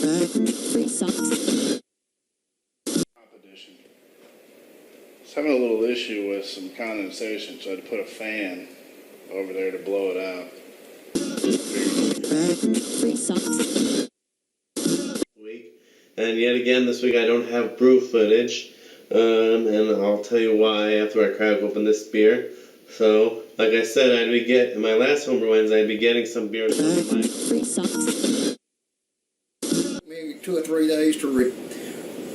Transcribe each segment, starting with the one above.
Edition. It's having a little issue with some condensation, so I had to put a fan over there to blow it out. Week. And yet again this week I don't have brew footage, and I'll tell you why after I crack open this beer. So, like I said, in my last homebrew Wednesday, I'd be getting some beer. Maybe 2 or 3 days to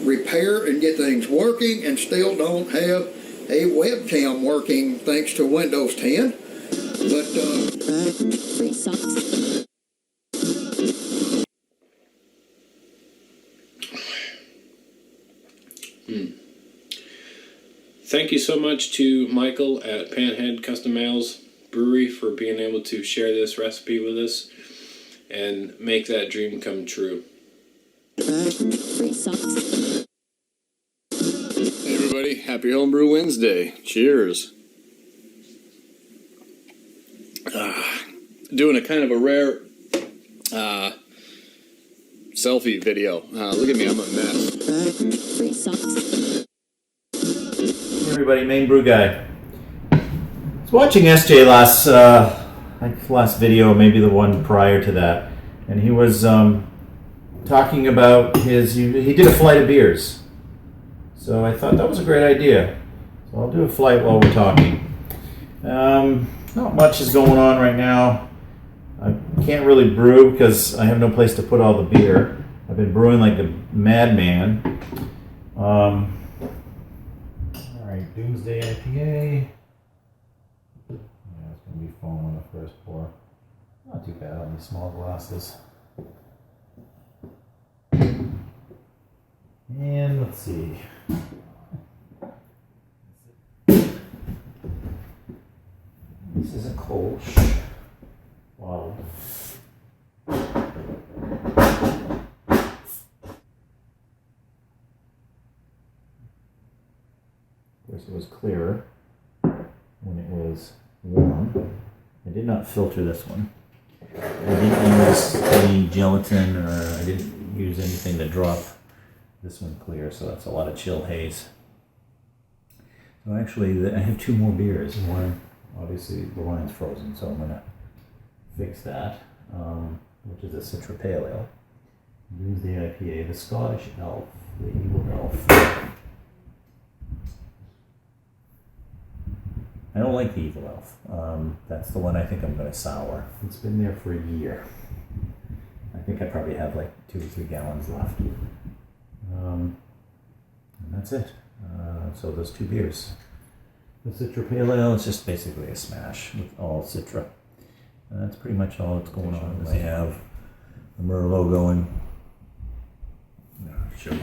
repair and get things working, and still don't have a webcam working thanks to Windows 10. But Thank you so much to Michael at Panhead Custom Ales Brewery for being able to share this recipe with us and make that dream come true. Hey everybody, happy Homebrew Wednesday. Cheers. Doing a kind of a rare selfie video. Look at me, I'm a mess. Hey everybody, Main Brew Guy. I was watching SJ last video, maybe the one prior to that, and he was talking about he did a flight of beers. So I thought that was a great idea. So I'll do a flight while we're talking. Not much is going on right now. I can't really brew because I have no place to put all the beer. I've been brewing like a madman. Alright, Doomsday IPA. Yeah, it's going to be foam on the first pour. Not too bad on these small glasses. And let's see. This is a Kolsch bottle. Of course, it was clearer when it was warm. I did not filter this one. I didn't use any gelatin, or I didn't use anything to drop this one clear, so that's a lot of chill haze. So actually, I have 2 more beers. One, obviously, the line's frozen, so I'm going to fix that, which is a Citra Pale Ale. Doomsday IPA, the Scottish Elf, the Evil Elf. I don't like the Evil Elf. That's the one I think I'm going to sour. It's been there for a year. I think I probably have like 2 or 3 gallons left. And that's it. So those 2 beers. The Citra Pale Ale is just basically a smash with all Citra. And that's pretty much all that's going on. I have the Merlot going. I'll show you.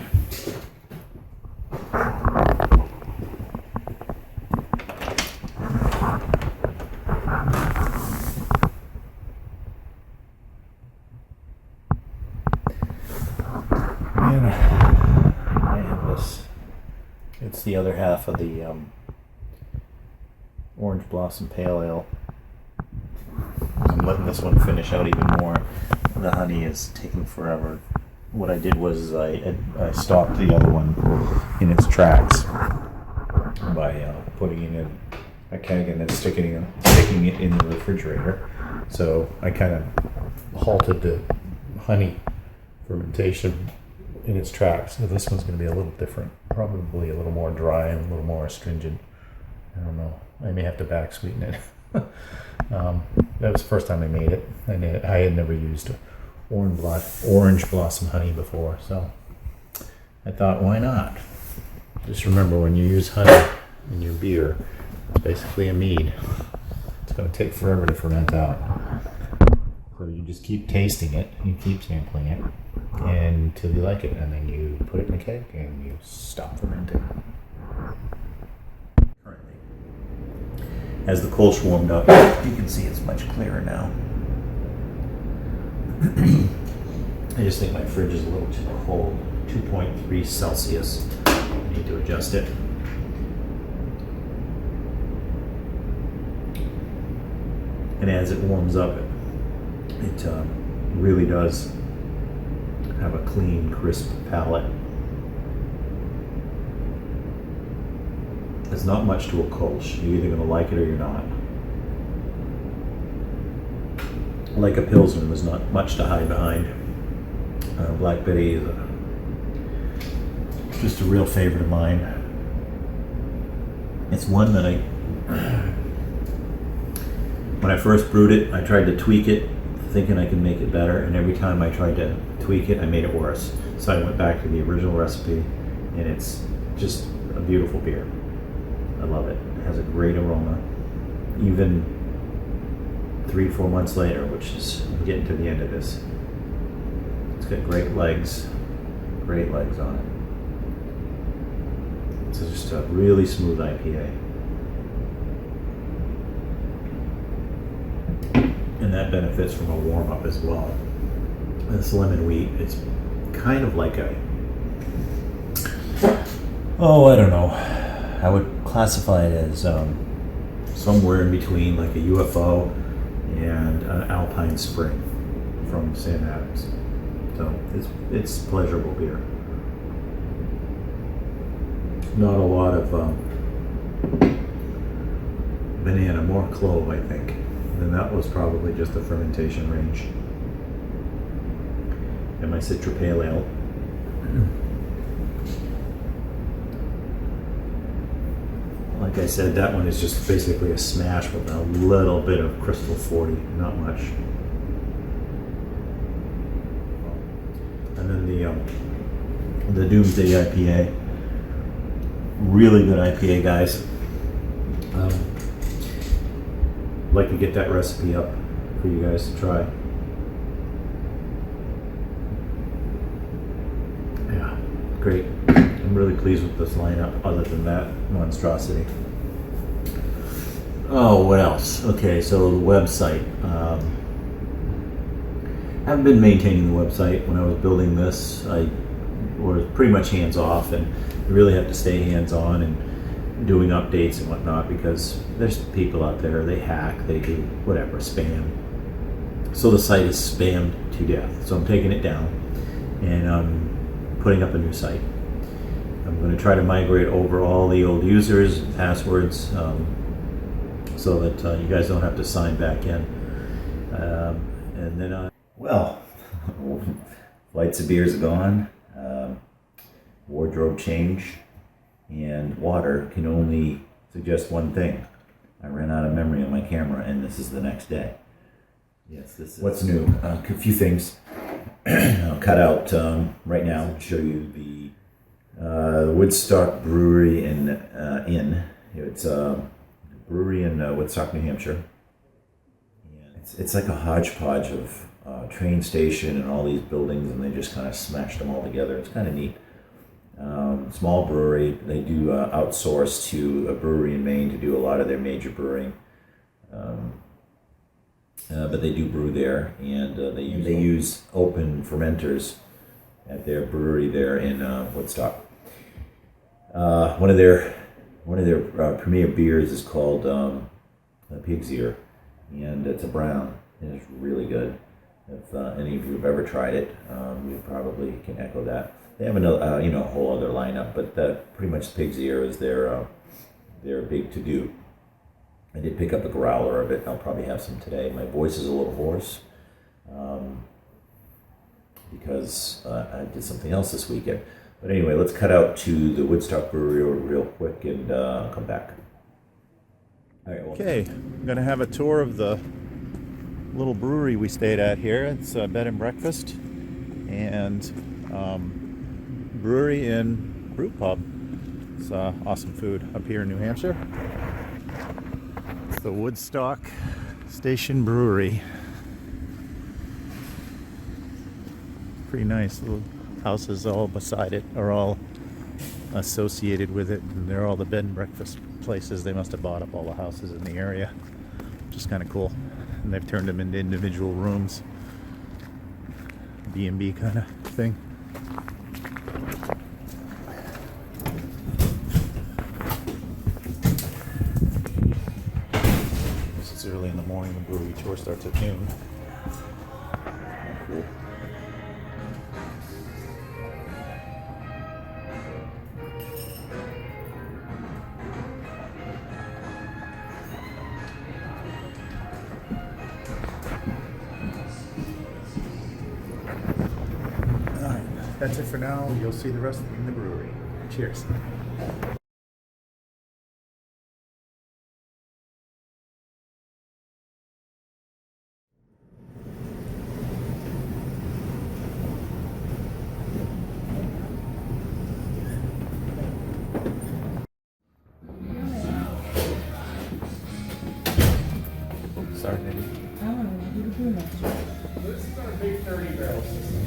And I have this. It's the other half of the Orange Blossom Pale Ale. I'm letting this one finish out even more. The honey is taking forever. What I did was I stopped the other one in its tracks by putting it in a keg and then sticking it in the refrigerator. So I kind of halted the honey fermentation in its tracks. So this one's going to be a little different, probably a little more dry and a little more astringent. I don't know. I may have to back sweeten it. That was the first time I made it. I had never used orange blossom honey before, so I thought, why not? Just remember, when you use honey in your beer, it's basically a mead. It's going to take forever to ferment out. So you just keep tasting it, you keep sampling it, until you like it, and then you put it in a keg and you stop fermenting. Currently, as the Kolsch warmed up, you can see it's much clearer now. I just think my fridge is a little too cold. 2.3 Celsius. I need to adjust it. And as it warms up, it really does have a clean, crisp palate. There's not much to a Kolsch. You're either going to like it or you're not. Like a Pilsner, there's not much to hide behind. Black Betty is just a real favorite of mine. It's one that when I first brewed it, I tried to tweak it, thinking I could make it better, and every time I tried to tweak it, I made it worse. So I went back to the original recipe, and it's just a beautiful beer. I love it. It has a great aroma. Even 3-4 months later, which is I'm getting to the end of this. It's got great legs on it. It's just a really smooth IPA. And that benefits from a warm up as well. This lemon wheat, it's kind of like a, I don't know. I would classify it as somewhere in between like a UFO and an Alpine Spring from Sam Adams. So it's pleasurable beer. Not a lot of banana, more clove, I think. And that was probably just the fermentation range. And my Citra Pale Ale. Like I said, that one is just basically a smash with a little bit of Crystal 40, not much. And then the Doomsday IPA. Really good IPA, guys. I'd like to get that recipe up for you guys to try. Yeah, great. I'm really pleased with this lineup, other than that monstrosity. Oh, what else? Okay, so the website. I haven't been maintaining the website. When I was building this, I was pretty much hands-off, and you really have to stay hands-on and doing updates and whatnot, because there's people out there, they hack, they do whatever, spam. So the site is spammed to death. So I'm taking it down, and I'm putting up a new site. I'm going to try to migrate over all the old users and passwords, so that you guys don't have to sign back in. And then flights of beers are gone, wardrobe change, and water can only suggest one thing. I ran out of memory on my camera, and this is the next day. Yes, this is what's new. A few things I'll cut out right now and show you the Woodstock Brewery Inn. It's a brewery in Woodstock, New Hampshire. It's like a hodgepodge of train station and all these buildings, and they just kind of smashed them all together. It's kind of neat. Small brewery. They do outsource to a brewery in Maine to do a lot of their major brewing. But they do brew there, and they use open fermenters at their brewery there in Woodstock. One of their premier beers is called Pig's Ear, and it's a brown, and it's really good. If any of you have ever tried it, you probably can echo that. They have another, a whole other lineup, but pretty much Pig's Ear is their big to-do. I did pick up a growler of it. I'll probably have some today. My voice is a little hoarse because I did something else this weekend. But anyway, let's cut out to the Woodstock Brewery real quick and come back. All right. Okay, I'm going to have a tour of the little brewery we stayed at here. It's a bed and breakfast and brewery and brew pub. It's awesome food up here in New Hampshire. It's the Woodstock Station Brewery. Pretty nice. Little houses all beside it are all associated with it, and they're all the bed and breakfast places. They must have bought up all the houses in the area, which is kind of cool. And they've turned them into individual rooms, B&B kind of thing. This is early in the morning. The brewery tour starts at noon. Cool. that's it for now. You'll see the rest in the brewery. Cheers. Sorry, maybe. This is our big 30 barrel system.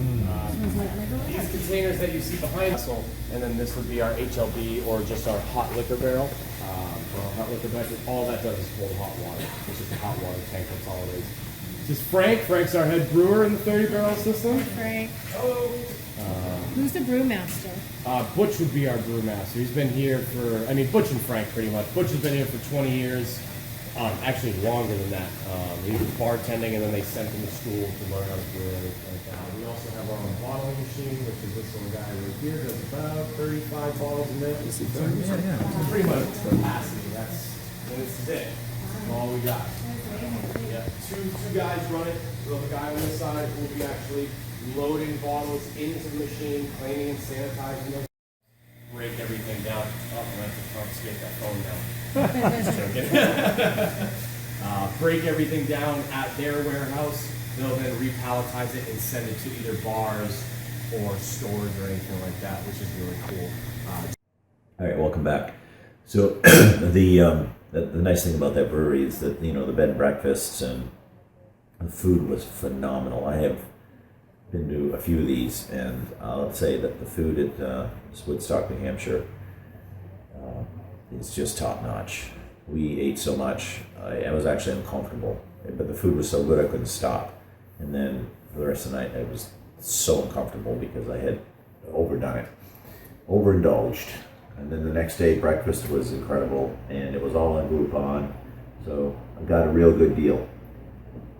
These containers that you see behind us, and then this would be our HLB or just our hot liquor barrel. For our hot liquor barrel, all that does is hold hot water. It's just a hot water tank, that's all it is. This is Frank. Frank's our head brewer in the 30 barrel system. Frank. Who's the brewmaster? Butch would be our brewmaster. He's been here for, Butch and Frank pretty much. Butch has been here for 20 years. Actually longer than that. He was bartending and then they sent him to school to learn how to brew and everything like that. We also have our own bottling machine, which is this little guy right here, does about 35 bottles a minute. Pretty much capacity. And this is it. That's all we got. Yeah, two guys run it. The guy on this side will be actually loading bottles into the machine, cleaning and sanitizing them. Break everything down. Oh, I'm going to confiscate that phone now. Break everything down at their warehouse. They'll then repalletize it and send it to either bars or stores or anything like that, which is really cool. All right, welcome back. So the nice thing about that brewery is that, you know, the bed and breakfasts and the food was phenomenal. I have been to a few of these, and I'll say that the food at Woodstock, New Hampshire is just top notch. We ate so much, I was actually uncomfortable, but the food was so good I couldn't stop. And then for the rest of the night, I was so uncomfortable because I had overdone it, overindulged. And then the next day, breakfast was incredible, and it was all on Groupon, so I got a real good deal.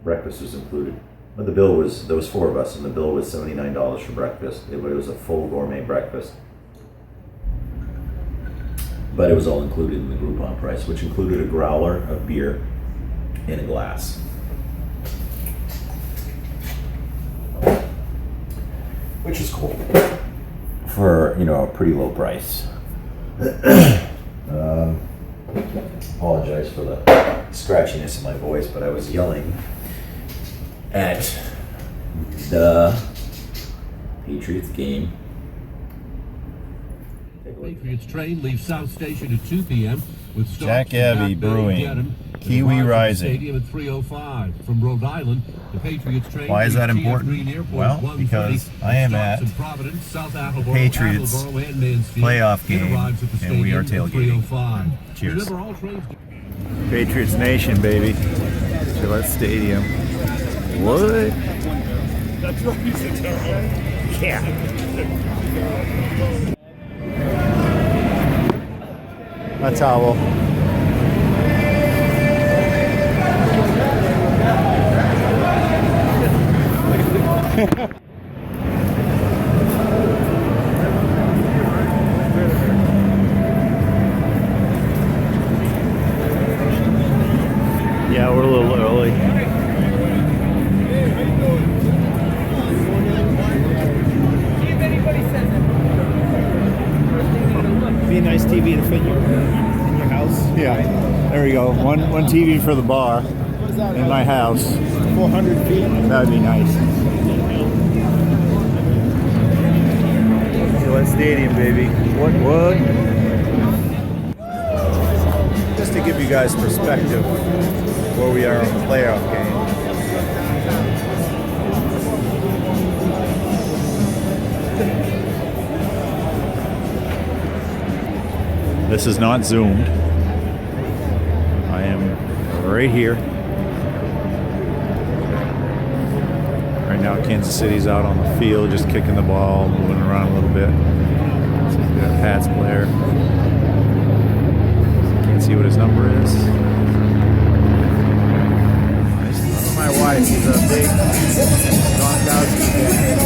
Breakfast was included. But the bill was, there was 4 of us, and the bill was $79 for breakfast. It was a full gourmet breakfast. But it was all included in the Groupon price, which included a growler of beer in a glass. Which is cool for, you know, a pretty low price. Apologize for the scratchiness in my voice, but I was yelling at the Patriots game. Patriots train leaves South Station at 2 p.m. with stops Jack Abbey Brewing, Kiwi Rising. Stadium at 3:05 from Rhode Island. The Patriots train. Why is that leaves important? Green Airport Well, 1:30, because I am stops at in Providence, South Attleboro, Patriots Attleboro, and Mansfield. playoff It game, arrives at the and we are stadium at tailgating. 3:05. Cheers. Remember, all trains. Patriots Nation, baby. Gillette Stadium. What? That's right. Yeah. A towel. Yeah, we're a little early. Be a nice TV to fit in your house. Yeah, there we go. One TV for the bar in my house. 400 feet. That'd be nice. Gillette Stadium, baby. What? Just to give you guys perspective where we are on the playoff game. This is not zoomed. I am right here. Right now Kansas City's out on the field just kicking the ball, moving around a little bit. So we got Pat's player. Can't see what his number is. My wife is a big Gronkowski fan.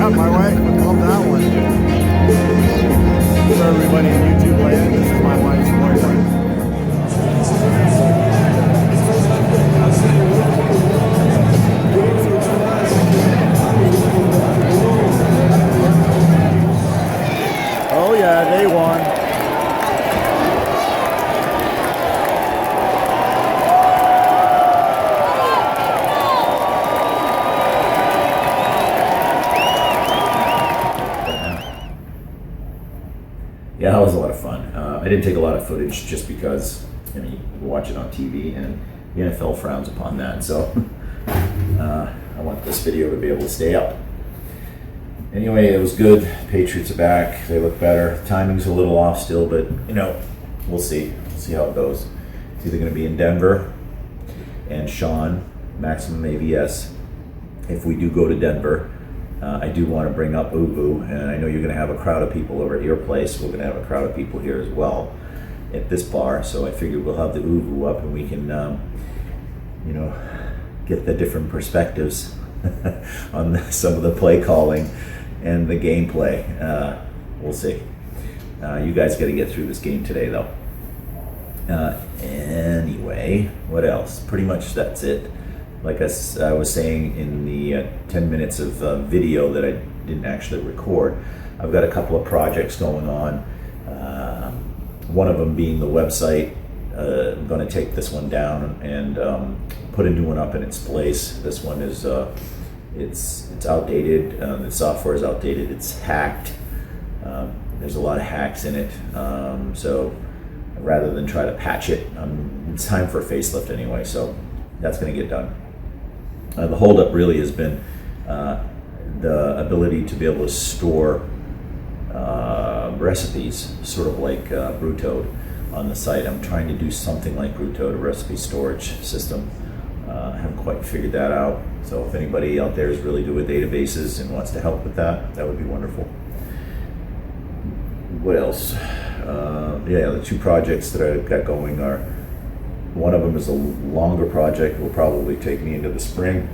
Yeah, my wife would love that one. For everybody in YouTube land, this is my wife's boyfriend. Oh yeah, they won. Yeah, that was a lot of fun. I didn't take a lot of footage just because, I mean, you watch it on TV and the NFL frowns upon that. So I want this video to be able to stay up. Anyway, it was good. Patriots are back. They look better. Timing's a little off still, but you know, we'll see. We'll see how it goes. It's either going to be in Denver and Sean, Maximum AVS. If we do go to Denver, I do want to bring up Uvu, and I know you're going to have a crowd of people over at your place. We're going to have a crowd of people here as well at this bar, so I figured we'll have the Uvu up and we can, you know, get the different perspectives on some of the play calling and the gameplay. We'll see. You guys got to get through this game today, though. Anyway, what else? Pretty much that's it. Like I was saying in the 10 minutes of video that I didn't actually record, I've got a couple of projects going on. One of them being the website. I'm going to take this one down and put a new one up in its place. This one is it's outdated. The software is outdated. It's hacked. There's a lot of hacks in it. So rather than try to patch it, it's time for a facelift anyway. So that's going to get done. The holdup really has been the ability to be able to store recipes, sort of like Brewtoad on the site. I'm trying to do something like Brewtoad, a recipe storage system. I haven't quite figured that out. So if anybody out there is really good with databases and wants to help with that, that would be wonderful. What else? Yeah, the two projects that I've got going are, one of them is a longer project, will probably take me into the spring.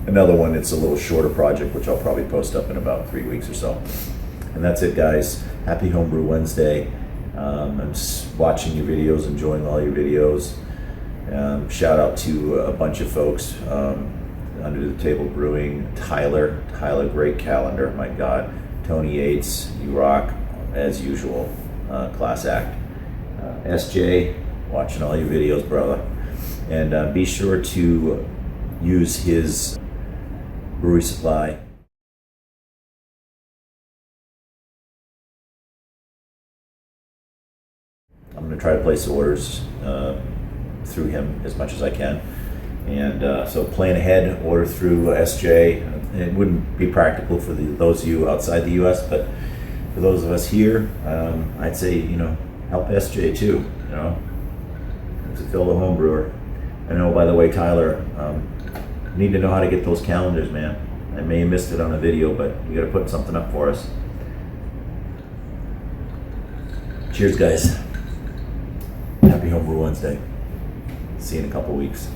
Another one, it's a little shorter project, which I'll probably post up in about 3 weeks or so. And that's it, guys. Happy Homebrew Wednesday. I'm just watching your videos, enjoying all your videos. Shout out to a bunch of folks, Under the Table Brewing, Tyler, great calendar, my God. Tony Yates, you rock, as usual, class act. SJ, watching all your videos, brother. And be sure to use his brewery supply. I'm going to try to place orders through him as much as I can. And so plan ahead, order through SJ. It wouldn't be practical for those of you outside the US, but for those of us here, I'd say, you know, help SJ too, you know, to fill the home brewer. I know, by the way, Tyler, need to know how to get those calendars, man. I may have missed it on a video, but you gotta put something up for us. Cheers, guys. Happy Homebrew Wednesday. See you in a couple weeks.